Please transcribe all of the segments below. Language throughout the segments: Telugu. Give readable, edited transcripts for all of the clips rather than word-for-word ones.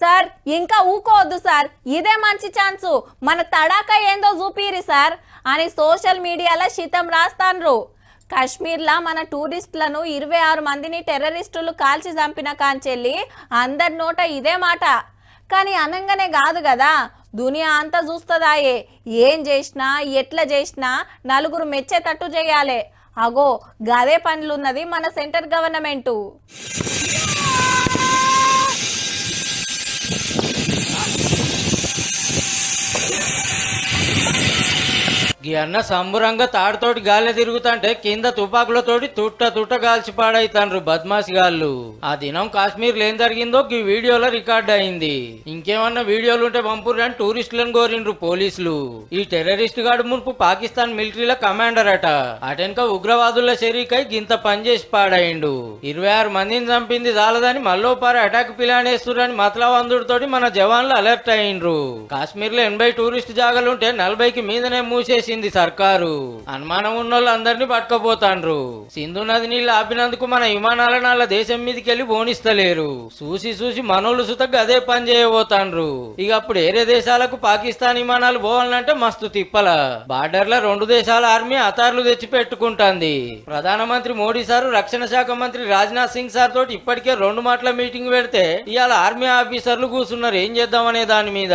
సార్ ఇంకా ఊకోవద్దు సార్, ఇదే మంచి ఛాన్సు, మన తడాకా ఏందో చూపిరి సార్ అని సోషల్ మీడియాలో శితం రాస్తాన్రు. కాశ్మీర్లా మన టూరిస్టులను 26 మందిని టెర్రరిస్టులు కాల్చి చంపిన కాంచెల్లి అందరి నోట ఇదే మాట. కానీ అనంగానే కాదు కదా, దునియా అంతా చూస్తుందాయే. ఏం చేసినా ఎట్లా చేసినా నలుగురు మెచ్చేటట్టు చేయాలి. అగో గదే పనులున్నది మన సెంటర్ గవర్నమెంటు. ఈ అన్న సంబురంగా తాడుతోటి గాలి తిరుగుతుంటే కింద తుపాకులతోటి తుట్ట గాల్చి పాడైతాండ్రు బద్మాసి గాళ్ళు. ఆ దినం కాశ్మీర్ ఏం జరిగిందో ఈ వీడియోలో రికార్డ్ అయింది. ఇంకేమన్నా వీడియోలు ఉంటే పంపురని టూరిస్టులను కోరిండ్రు పోలీసులు. ఈ టెర్రరిస్ట్ గాడు మునుపు పాకిస్తాన్ మిలిటరీల కమాండర్ అట. అటెనక ఉగ్రవాదుల షరీకై గింత పనిచేసి పాడైండు. 26 మందిని చంపింది చాలదని మళ్ళోపారి అటాక్ ప్లాన్ వేస్తురని మతలవందుడితోటి మన జవాన్లు అలర్ట్ అయిండ్రు. కాశ్మీర్ లో 80 టూరిస్ట్ జాగాలుంటే 40కి మీదనే మూసేసి సర్కారు. అనుమానం ఉన్నోళ్ళు అందరినీ పట్టుకపోతాండ్రు. సింధు నది నీళ్ళు ఆపినందుకు మన విమానాలను వాళ్ళ దేశం మీదకి వెళ్ళి పోనిస్తలేరు. చూసి మనోళ్ళు సుతకు అదే పని చేయబోతాండ్రు. ఇక అప్పుడు ఏరే దేశాలకు పాకిస్తాన్ విమానాలు పోవాలంటే మస్తు తిప్పల. బార్డర్ల 2 దేశాల ఆర్మీ అతార్లు తెచ్చి పెట్టుకుంటాంది. ప్రధానమంత్రి మోడీ సారు రక్షణ శాఖ మంత్రి రాజ్నాథ్ సింగ్ సార్ తోటి ఇప్పటికే 2 మాటల మీటింగ్ పెడితే ఇవాళ ఆర్మీ ఆఫీసర్లు కూర్చున్నారు ఏం చేద్దామనే దాని మీద.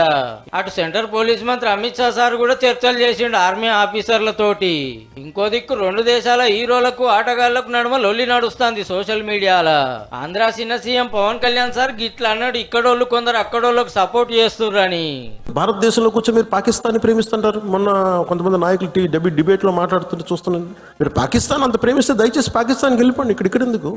అటు సెంట్రల్ పోలీస్ మంత్రి అమిత్ షా సార్ కూడా చర్చలు చేసిండు ఆర్మీ ఆఫీసర్లతోటి. ఇంకో దిక్కు 2 దేశాల హీరోలకు ఆటగాళ్లకు నడుమ లొల్లి నడుస్తుంది సోషల్ మీడియాలో. ఆంధ్ర చిన్న సీఎం పవన్ కళ్యాణ్ సార్ గిట్లా అన్నాడు, ఇక్కడోళ్ళు కొందరు అక్కడోళ్ళకు సపోర్ట్ చేస్తుర్రని. భారతదేశంలో కూర్చో మీరు పాకిస్తాన్ ప్రేమిస్తుంటారు. మొన్న కొంతమంది నాయకులు డిబేట్ లో మాట్లాడుతుంటే చూస్తున్నాను. మీరు పాకిస్తాన్ అంత ప్రేమిస్తే దయచేసి పాకిస్తాన్కి వెళ్ళిపోండి, ఇక్కడ ఎందుకు.